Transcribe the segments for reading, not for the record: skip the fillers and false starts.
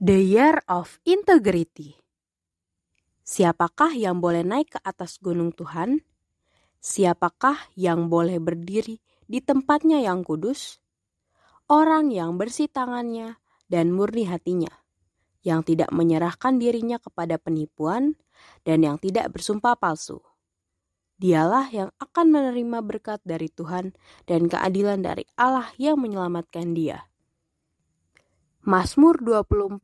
The Year of Integrity. Siapakah yang boleh naik ke atas gunung Tuhan? Siapakah yang boleh berdiri di tempatnya yang kudus? Orang yang bersih tangannya dan murni hatinya, yang tidak menyerahkan dirinya kepada penipuan dan yang tidak bersumpah palsu. Dialah yang akan menerima berkat dari Tuhan dan keadilan dari Allah yang menyelamatkan dia. Mazmur 24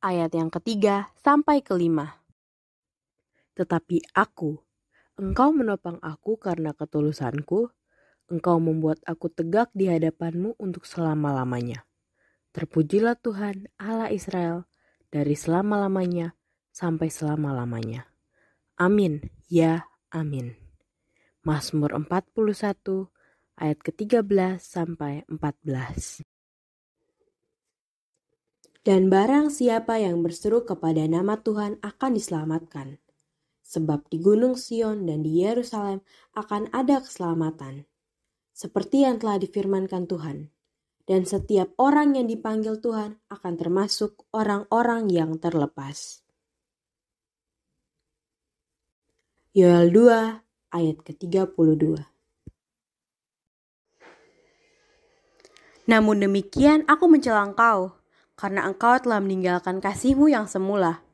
ayat yang ketiga sampai kelima. Tetapi aku, Engkau menopang aku karena ketulusanku, Engkau membuat aku tegak di hadapanmu untuk selama-lamanya. Terpujilah Tuhan Allah Israel dari selama-lamanya sampai selama-lamanya. Amin, ya amin. Mazmur 41 ayat ke-13 sampai 14. Dan barang siapa yang berseru kepada nama Tuhan akan diselamatkan. Sebab di Gunung Sion dan di Yerusalem akan ada keselamatan. Seperti yang telah difirmankan Tuhan. Dan setiap orang yang dipanggil Tuhan akan termasuk orang-orang yang terlepas. Yoel 2 ayat ke-32. Namun demikian aku mencela engkau, karena engkau telah meninggalkan kasih-Mu yang semula.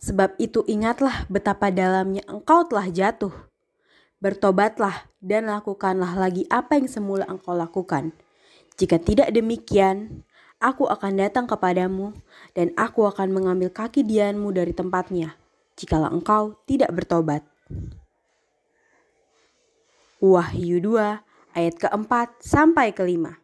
Sebab itu ingatlah betapa dalamnya engkau telah jatuh. Bertobatlah dan lakukanlah lagi apa yang semula engkau lakukan. Jika tidak demikian, aku akan datang kepadamu dan aku akan mengambil kaki dianmu dari tempatnya, jikalau engkau tidak bertobat. Wahyu 2 ayat ke-4 sampai ke-5.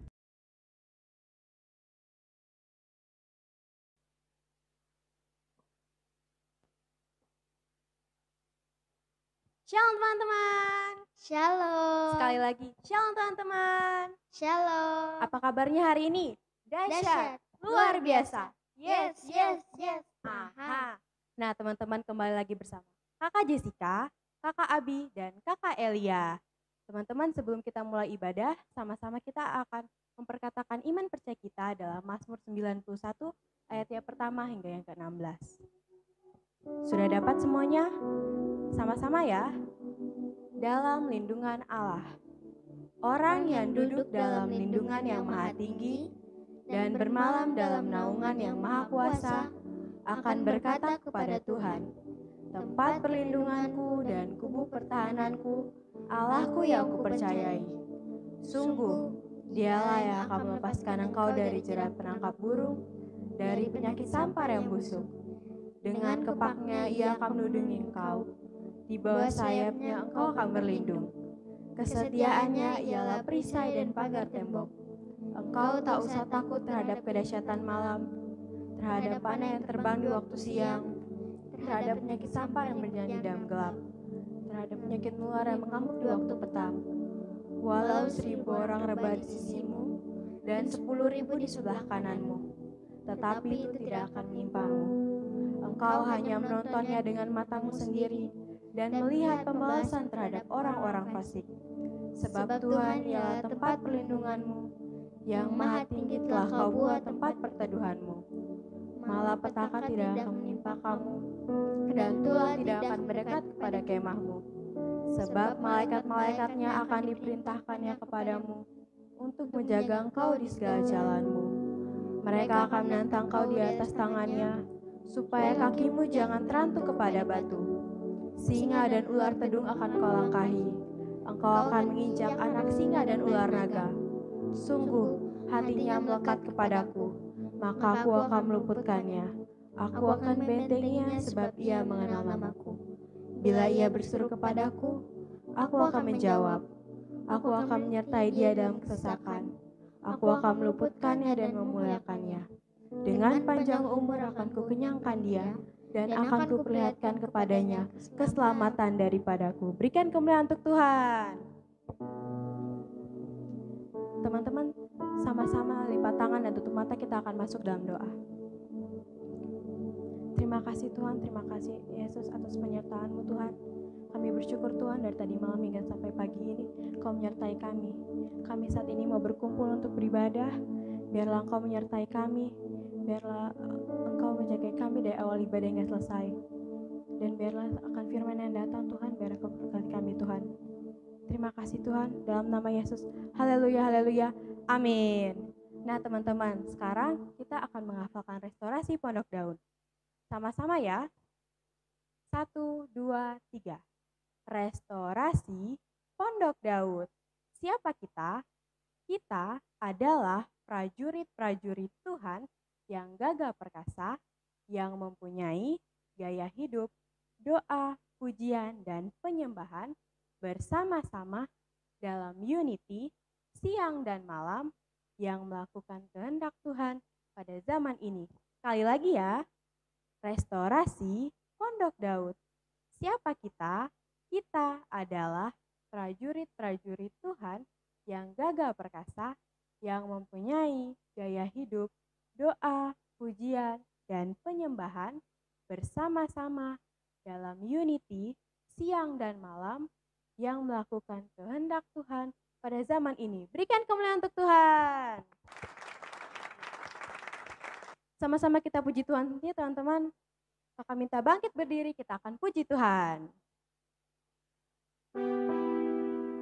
Shalom teman-teman. Shalom. Sekali lagi, shalom teman-teman. Shalom. Apa kabarnya hari ini? Dahsyat, luar biasa. Yes. Aha. Nah teman-teman, kembali lagi bersama Kakak Jessica, Kakak Abi, dan Kakak Elia. Teman-teman, sebelum kita mulai ibadah, sama-sama kita akan memperkatakan iman percaya kita dalam Mazmur 91 ayat yang pertama hingga yang ke-16. Sudah dapat semuanya? Sama-sama ya. Dalam lindungan Allah. Orang yang duduk dalam lindungan yang maha tinggi dan bermalam dalam naungan yang maha kuasa akan berkata kepada Tuhan, tempat perlindunganku dan kubu pertahananku, Allahku yang kupercayai. Sungguh, dialah yang akan melepaskan engkau dari jerat penangkap burung, dari penyakit sampar yang busuk. Dengan kepaknya ia akan melindungi engkau. Di bawah sayapnya engkau akan berlindung. Kesetiaannya ialah perisai dan pagar tembok. Engkau tak usah takut terhadap kedahsyatan malam, terhadap panah yang terbang di waktu siang, terhadap penyakit sampar yang berjalan di dalam gelap, terhadap penyakit menular yang mengamuk di waktu petang. Walau 1.000 orang rebah di sisimu dan 10.000 di sebelah kananmu, tetapi itu tidak akan menimpamu. Engkau hanya menontonnya dengan matamu sendiri dan melihat pembalasan terhadap orang-orang fasik. Sebab Tuhan ialah tempat perlindunganmu, yang maha tinggi telah kau buat tempat perteduhanmu. Malapetaka tidak akan menimpa kamu, dan tulah tidak akan mendekat kepada kemahmu. Sebab malaikat-malaikatnya akan diperintahkannya kepadamu, untuk menjaga engkau di segala jalanmu. Mereka akan menantang kau di atas tangannya, supaya kakimu jangan terantuk kepada batu. Singa dan ular tedung akan kau langkahi. Engkau akan menginjak anak singa dan ular naga. Sungguh, hatinya melekat kepadaku, maka aku akan meluputkannya. Aku akan bentenginya sebab ia mengenal namaku. Bila ia berseru kepadaku, aku akan menjawab. Aku akan menyertai dia dalam kesesakan. Aku akan meluputkannya dan memuliakannya. Dengan panjang umur akan kukenyangkan dia, dan akan kuperlihatkan kepadanya keselamatan daripadaku. Berikan kemuliaan untuk Tuhan. Teman-teman, sama-sama lipat tangan dan tutup mata, kita akan masuk dalam doa. Terima kasih Tuhan, terima kasih Yesus atas penyertaan-Mu Tuhan. Kami bersyukur Tuhan dari tadi malam hingga sampai pagi ini Kau menyertai kami. Kami saat ini mau berkumpul untuk beribadah. Biarlah Engkau menyertai kami. Biarlah Engkau menjaga kami dari awal ibadah hingga selesai. Dan biarlah akan firman yang datang Tuhan, biar Engkau berkati kami Tuhan. Terima kasih Tuhan, dalam nama Yesus. Haleluya, haleluya, amin. Nah teman-teman, sekarang kita akan menghafalkan restorasi Pondok Daun. Sama-sama ya. 1, 2, 3. Restorasi Pondok Daud. Siapa kita? Kita adalah prajurit-prajurit Tuhan yang gagah perkasa, yang mempunyai gaya hidup, doa, pujian, dan penyembahan bersama-sama dalam unity siang dan malam yang melakukan kehendak Tuhan pada zaman ini. Sekali lagi ya, restorasi Pondok Daud. Siapa kita? Kita adalah prajurit-prajurit Tuhan yang gagah perkasa, yang mempunyai gaya hidup, doa, pujian, dan penyembahan bersama-sama dalam unity siang dan malam yang melakukan kehendak Tuhan pada zaman ini. Berikan kemuliaan untuk Tuhan. Sama-sama kita puji Tuhan ya teman-teman. Kakak minta bangkit berdiri, kita akan puji Tuhan.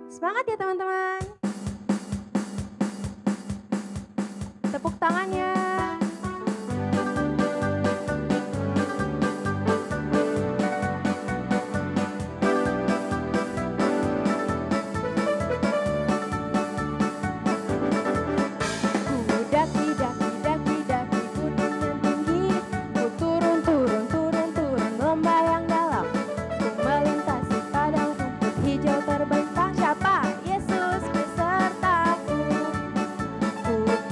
Semangat ya teman-teman. Tepuk tangannya.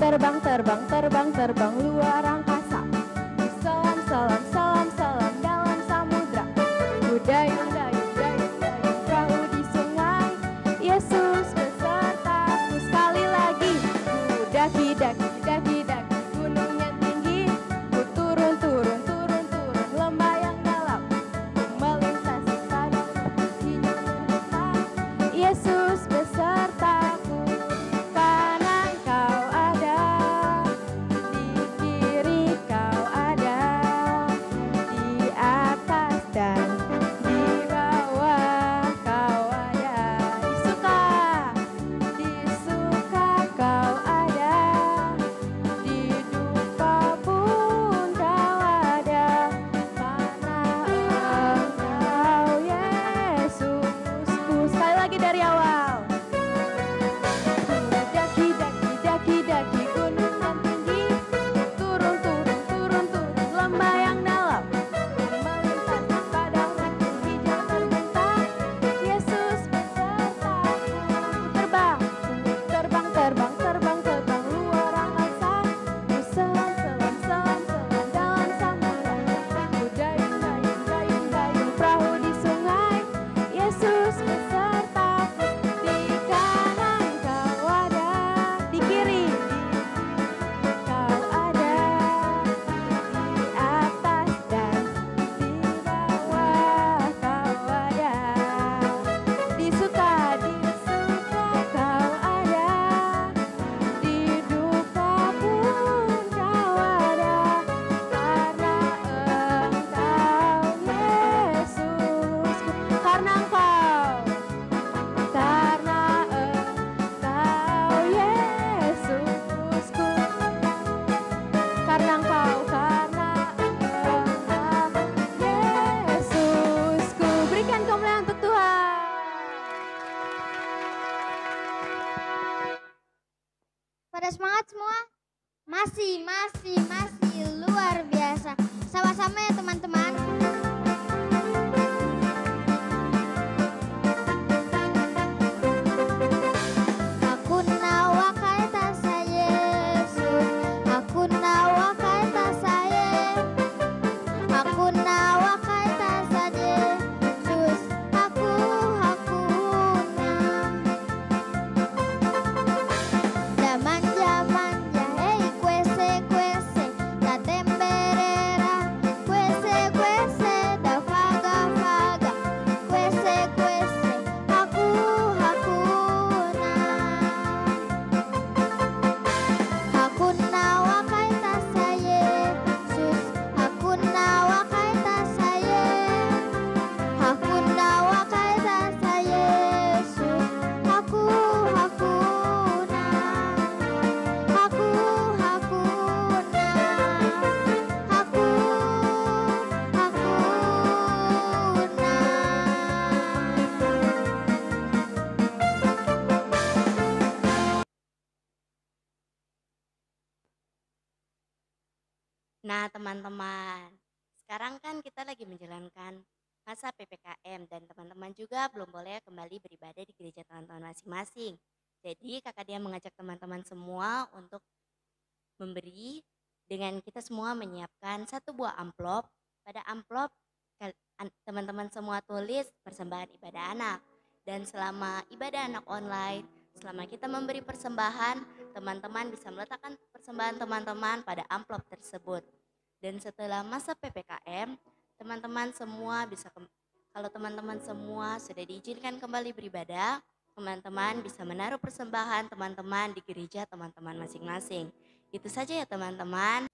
Terbang, terbang, terbang, terbang, Nah, teman-teman, sekarang kan kita lagi menjalankan masa PPKM dan teman-teman juga belum boleh kembali beribadah di gereja teman-teman masing-masing. Jadi kakak dia mengajak teman-teman semua untuk memberi dengan kita semua menyiapkan satu buah amplop. Pada amplop teman-teman semua tulis persembahan ibadah anak. Dan selama ibadah anak online, selama kita memberi persembahan, teman-teman bisa meletakkan persembahan teman-teman pada amplop tersebut. Dan setelah masa PPKM, teman-teman semua bisa kalau teman-teman semua sudah diizinkan kembali beribadah, teman-teman bisa menaruh persembahan teman-teman di gereja teman-teman masing-masing. Itu saja ya teman-teman.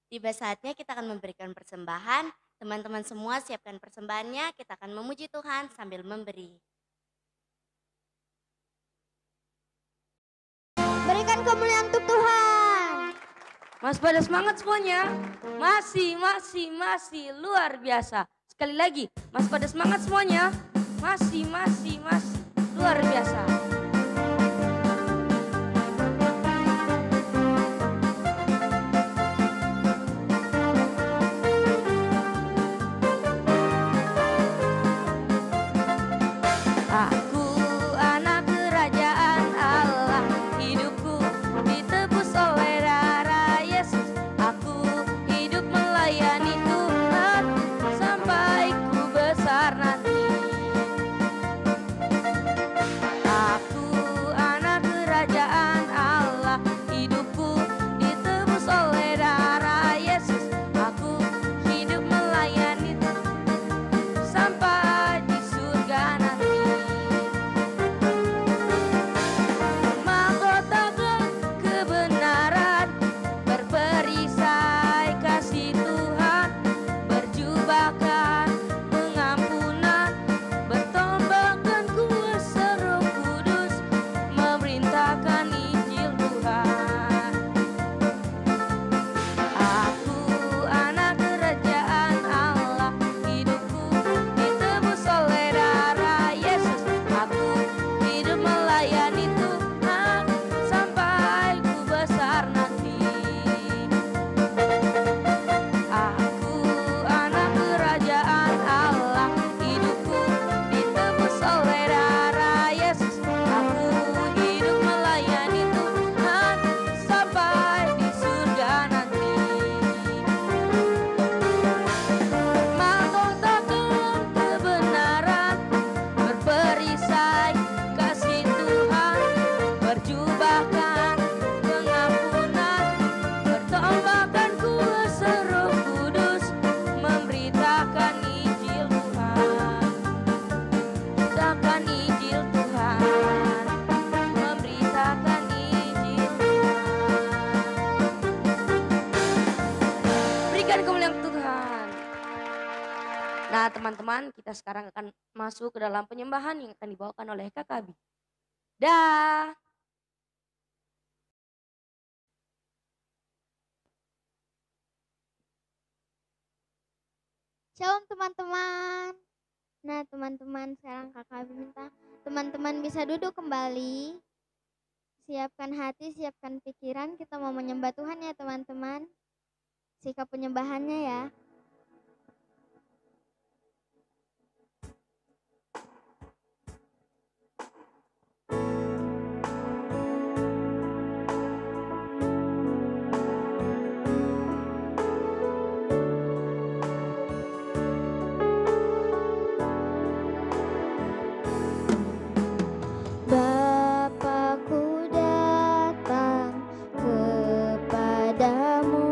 Tiba saatnya kita akan memberikan persembahan. Teman-teman semua siapkan persembahannya, kita akan memuji Tuhan sambil memberi. Berikan kemuliaan untuk Tuhan. Mas pada semangat semuanya. Masih luar biasa. Sekali lagi, Mas pada semangat semuanya. Masih luar biasa. Aku anak kerajaan Allah, hidupku ditebus oleh darah Yesus. Aku hidup melayani Tuhan sampai ku besar nanti. Aku anak kerajaan Allah, hidupku ditebus oleh darah Yesus. Aku hidup melayani sampai di surga nanti. Mahkota kebenaran berperisai kasih Tuhan, berjubahkan pengampunan, bertombakkan kuasa Roh Kudus, memerintahkan Injil Tuhan. Aku anak kerajaan Allah, hidupku ditebus oleh darah Yesus. Aku hidup melayani Tuhan sampai ku besar nanti. Aku anak kerajaan Allah, hidupku ditebus oleh darah Yesus. Aku hidup melayani Tuhan sampai di surga nanti. Mahkota kebenaran berperisai kasih Tuhan, berjubahkan pengampunan, bertombakkan kuasa Roh Kudus, memberitakan Injil Tuhan, memberitakan Injil Tuhan, memberitakan Injil Tuhan. Berikan kemuliaan Tuhan. Nah teman-teman, kita sekarang akan masuk ke dalam penyembahan yang akan dibawakan oleh Kakak Abi. Dah. Shalom teman-teman. Nah teman-teman, sekarang kakak minta teman-teman bisa duduk kembali. Siapkan hati, siapkan pikiran, kita mau menyembah Tuhan ya teman-teman. Sikap penyembahannya ya. Bapakku datang kepadamu,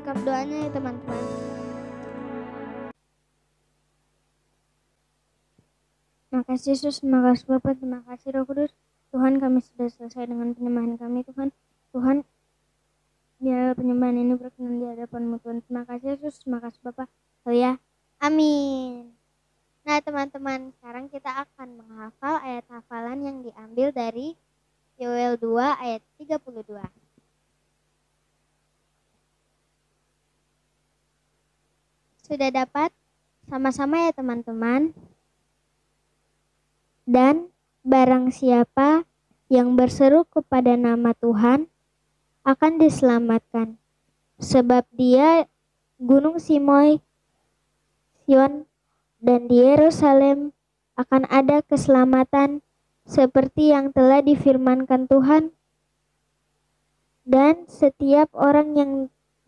sikap doanya ya teman-teman. Terima kasih Yesus, terima kasih Bapak, terima kasih Roh Kudus. Tuhan, kami sudah selesai dengan penyembahan kami Tuhan. Tuhan, biar penyembahan ini berkenan di hadapan-Mu Tuhan. Terima kasih Yesus, terima kasih Bapak. Haleluya. Amin. Nah teman-teman, sekarang kita akan menghafal ayat hafalan yang diambil dari Yoel 2 ayat 32. Sudah dapat? Sama-sama ya teman-teman. Dan barang siapa yang berseru kepada nama Tuhan akan diselamatkan. Sebab dia Gunung Sion dan di Yerusalem akan ada keselamatan seperti yang telah difirmankan Tuhan. Dan setiap orang yang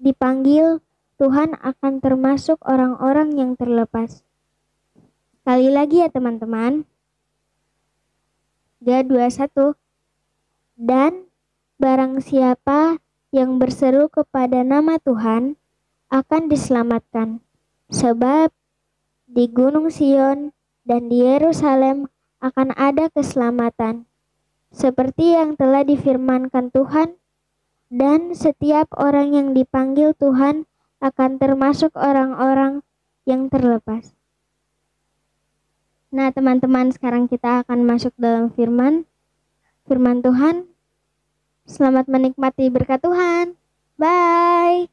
dipanggil Tuhan akan termasuk orang-orang yang terlepas. Sekali lagi ya teman-teman. 3, 2, 1. Dan barang siapa yang berseru kepada nama Tuhan akan diselamatkan. Sebab di Gunung Sion dan di Yerusalem akan ada keselamatan, seperti yang telah difirmankan Tuhan, dan setiap orang yang dipanggil Tuhan akan termasuk orang-orang yang terlepas. Nah teman-teman, sekarang kita akan masuk dalam firman Tuhan. Selamat menikmati berkat Tuhan. Bye.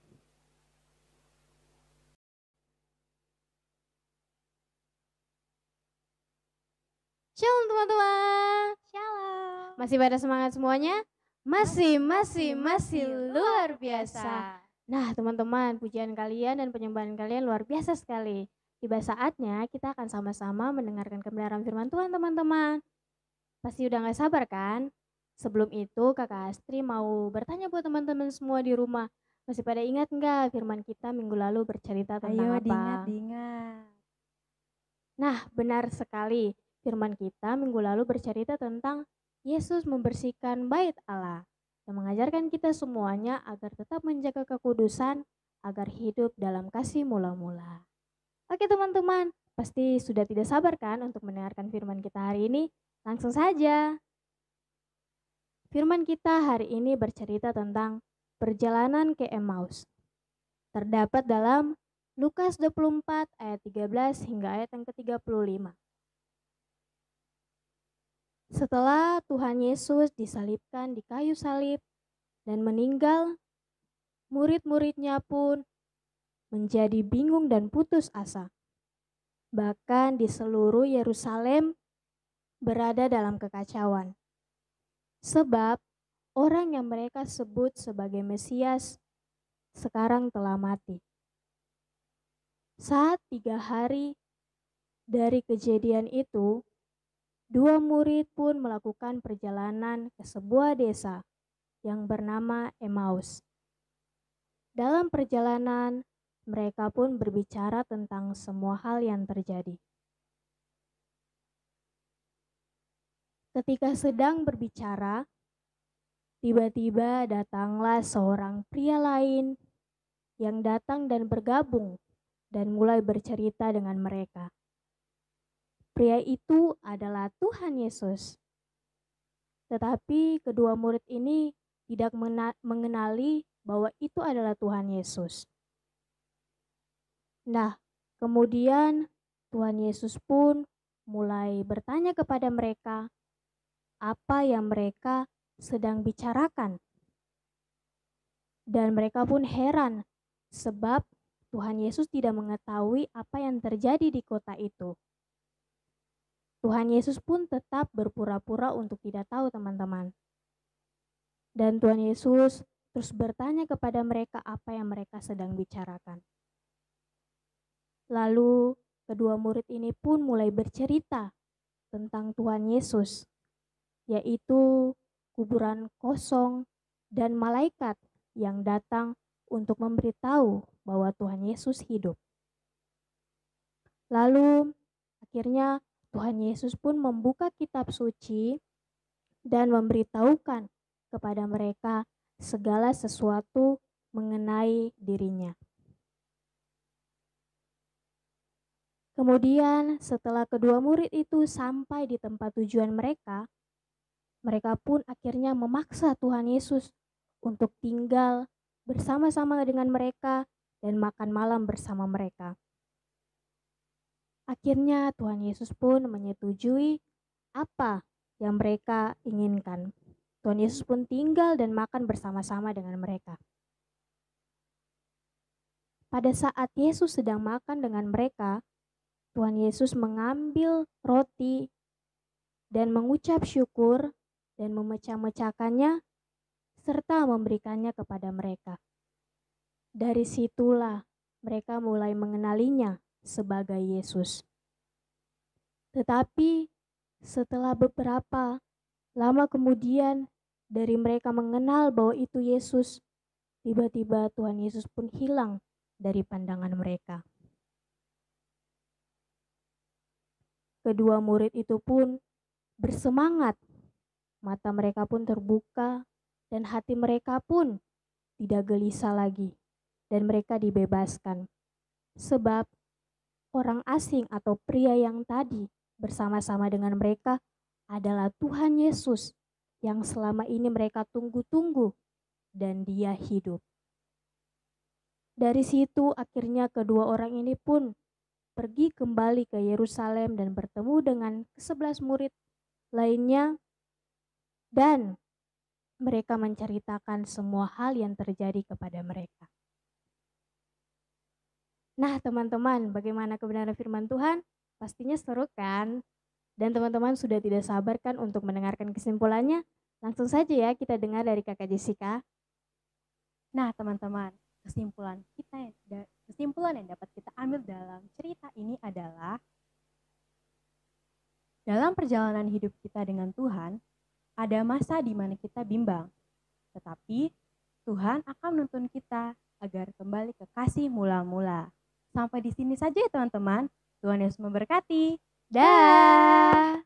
Shalom teman-teman. Shalom. Masih pada semangat semuanya? Masih luar biasa. Nah teman-teman, pujian kalian dan penyembahan kalian luar biasa sekali. Tiba saatnya kita akan sama-sama mendengarkan kebenaran firman Tuhan teman-teman. Pasti udah gak sabar kan? Sebelum itu Kakak Astri mau bertanya buat teman-teman semua di rumah. Masih pada ingat nggak firman kita minggu lalu bercerita tentang apa? Diingat. Nah benar sekali. Firman kita minggu lalu bercerita tentang Yesus membersihkan bait Allah yang mengajarkan kita semuanya agar tetap menjaga kekudusan agar hidup dalam kasih mula-mula. Oke teman-teman, pasti sudah tidak sabar kan untuk mendengarkan firman kita hari ini? Langsung saja. Firman kita hari ini bercerita tentang perjalanan ke Emmaus. Terdapat dalam Lukas 24 ayat 13 hingga ayat yang ke-35. Setelah Tuhan Yesus disalibkan di kayu salib dan meninggal, murid-muridnya pun menjadi bingung dan putus asa. Bahkan di seluruh Yerusalem berada dalam kekacauan. Sebab orang yang mereka sebut sebagai Mesias sekarang telah mati. Saat 3 hari dari kejadian itu, 2 murid pun melakukan perjalanan ke sebuah desa yang bernama Emmaus. Dalam perjalanan, mereka pun berbicara tentang semua hal yang terjadi. Ketika sedang berbicara, tiba-tiba datanglah seorang pria lain yang datang dan bergabung dan mulai bercerita dengan mereka. Pria itu adalah Tuhan Yesus. Tetapi kedua murid ini tidak mengenali bahwa itu adalah Tuhan Yesus. Nah, kemudian Tuhan Yesus pun mulai bertanya kepada mereka apa yang mereka sedang bicarakan. Dan mereka pun heran sebab Tuhan Yesus tidak mengetahui apa yang terjadi di kota itu. Tuhan Yesus pun tetap berpura-pura untuk tidak tahu teman-teman. Dan Tuhan Yesus terus bertanya kepada mereka apa yang mereka sedang bicarakan. Lalu kedua murid ini pun mulai bercerita tentang Tuhan Yesus, yaitu kuburan kosong dan malaikat yang datang untuk memberitahu bahwa Tuhan Yesus hidup. Lalu akhirnya Tuhan Yesus pun membuka kitab suci dan memberitahukan kepada mereka segala sesuatu mengenai dirinya. Kemudian setelah kedua murid itu sampai di tempat tujuan mereka, mereka pun akhirnya memaksa Tuhan Yesus untuk tinggal bersama-sama dengan mereka dan makan malam bersama mereka. Akhirnya Tuhan Yesus pun menyetujui apa yang mereka inginkan. Tuhan Yesus pun tinggal dan makan bersama-sama dengan mereka. Pada saat Yesus sedang makan dengan mereka, Tuhan Yesus mengambil roti dan mengucap syukur dan memecah-mecahkannya serta memberikannya kepada mereka. Dari situlah mereka mulai mengenalinya sebagai Yesus. Tetapi setelah beberapa lama kemudian dari mereka mengenal bahwa itu Yesus, tiba-tiba Tuhan Yesus pun hilang dari pandangan mereka. Kedua murid itu pun bersemangat, mata mereka pun terbuka dan hati mereka pun tidak gelisah lagi dan mereka dibebaskan. Sebab orang asing atau pria yang tadi bersama-sama dengan mereka adalah Tuhan Yesus yang selama ini mereka tunggu-tunggu dan Dia hidup. Dari situ akhirnya kedua orang ini pun pergi kembali ke Yerusalem dan bertemu dengan ke-11 murid lainnya dan mereka menceritakan semua hal yang terjadi kepada mereka. Nah teman-teman, bagaimana kebenaran firman Tuhan? Pastinya seru kan? Dan teman-teman sudah tidak sabar kan untuk mendengarkan kesimpulannya? Langsung saja ya kita dengar dari Kakak Jessica. Nah teman-teman, kesimpulan yang dapat kita ambil dalam cerita ini adalah dalam perjalanan hidup kita dengan Tuhan, ada masa di mana kita bimbang. Tetapi Tuhan akan menuntun kita agar kembali ke kasih mula-mula. Sampai di sini saja ya teman-teman. Tuhan Yesus memberkati. Dah.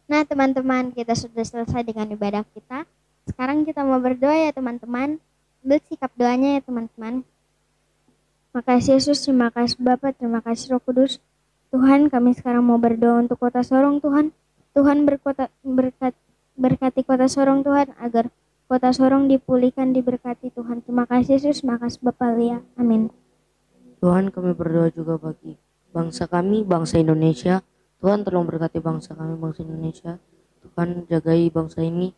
Nah teman-teman, kita sudah selesai dengan ibadah kita. Sekarang kita mau berdoa ya teman-teman. Ambil sikap doanya ya teman-teman. Makasih Yesus, terima kasih Bapa, terima kasih Roh Kudus. Tuhan, kami sekarang mau berdoa untuk Kota Sorong Tuhan. Tuhan berkati Kota Sorong Tuhan, agar Kota Sorong dipulihkan, diberkati Tuhan. Terima kasih Yesus, terima kasih Bapa Lia. Amin. Tuhan, kami berdoa juga bagi bangsa kami, bangsa Indonesia. Tuhan tolong berkati bangsa kami, bangsa Indonesia. Tuhan jagai bangsa ini.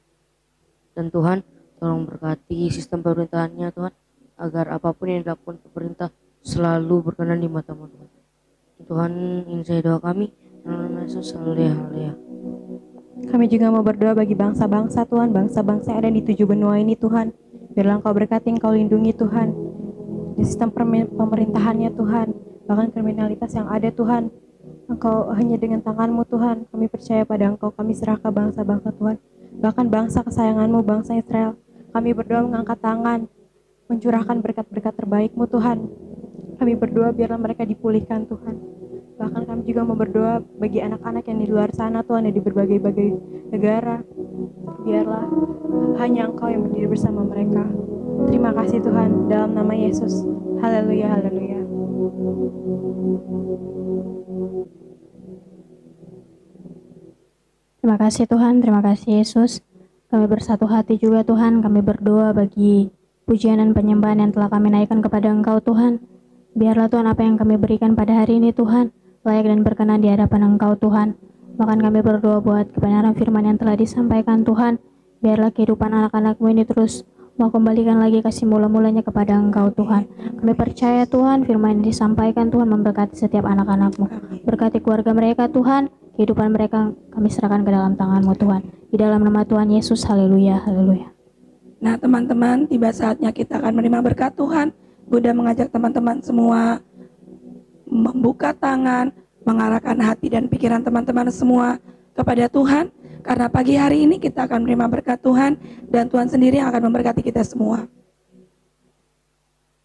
Dan Tuhan tolong berkati sistem pemerintahannya Tuhan. Agar apapun yang dilakukan pemerintah selalu berkenan di mata-Mu Tuhan. Tuhan, ini saya doa kami. Dalam nama Yesus, haleluya. Kami juga mau berdoa bagi bangsa-bangsa Tuhan, bangsa-bangsa yang ada di 7 benua ini Tuhan. Biarlah Engkau berkati, Engkau lindungi Tuhan. Di sistem pemerintahannya Tuhan, bahkan kriminalitas yang ada Tuhan. Engkau hanya dengan tangan-Mu Tuhan, kami percaya pada Engkau, kami serahkan bangsa-bangsa Tuhan. Bahkan bangsa kesayangan-Mu, bangsa Israel. Kami berdoa mengangkat tangan, mencurahkan berkat-berkat terbaik-Mu Tuhan. Kami berdoa biarlah mereka dipulihkan Tuhan. Bahkan kami juga mau berdoa bagi anak-anak yang di luar sana Tuhan, yang di berbagai-bagai negara. Biarlah hanya Engkau yang berdiri bersama mereka. Terima kasih Tuhan, dalam nama Yesus. Haleluya, haleluya. Terima kasih Tuhan, terima kasih Yesus. Kami bersatu hati juga Tuhan, kami berdoa bagi pujian dan penyembahan yang telah kami naikkan kepada Engkau Tuhan. Biarlah Tuhan apa yang kami berikan pada hari ini Tuhan, layak dan berkenan di hadapan Engkau Tuhan. Bahkan kami berdoa buat kebenaran firman yang telah disampaikan Tuhan. Biarlah kehidupan anak-anak-Mu ini terus mau kembalikan lagi kasih mula-mulanya kepada Engkau Tuhan. Kami percaya Tuhan firman yang disampaikan Tuhan memberkati setiap anak-anak-Mu. Berkati keluarga mereka Tuhan, kehidupan mereka kami serahkan ke dalam tangan-Mu Tuhan. Di dalam nama Tuhan Yesus, haleluya, haleluya. Nah teman-teman, tiba saatnya kita akan menerima berkat Tuhan. Bunda mengajak teman-teman semua membuka tangan, mengarahkan hati dan pikiran teman-teman semua kepada Tuhan. Karena pagi hari ini kita akan menerima berkat Tuhan dan Tuhan sendiri yang akan memberkati kita semua.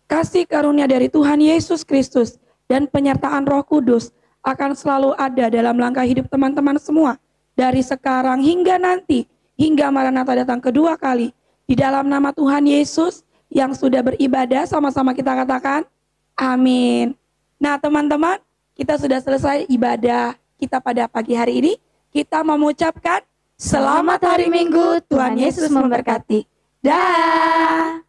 Kasih karunia dari Tuhan Yesus Kristus dan penyertaan Roh Kudus akan selalu ada dalam langkah hidup teman-teman semua dari sekarang hingga nanti, hingga Maranatha datang kedua kali. Di dalam nama Tuhan Yesus yang sudah beribadah, sama-sama kita katakan, amin. Nah teman-teman, kita sudah selesai ibadah kita pada pagi hari ini. Kita mengucapkan selamat hari Minggu, Tuhan Yesus memberkati. Dah.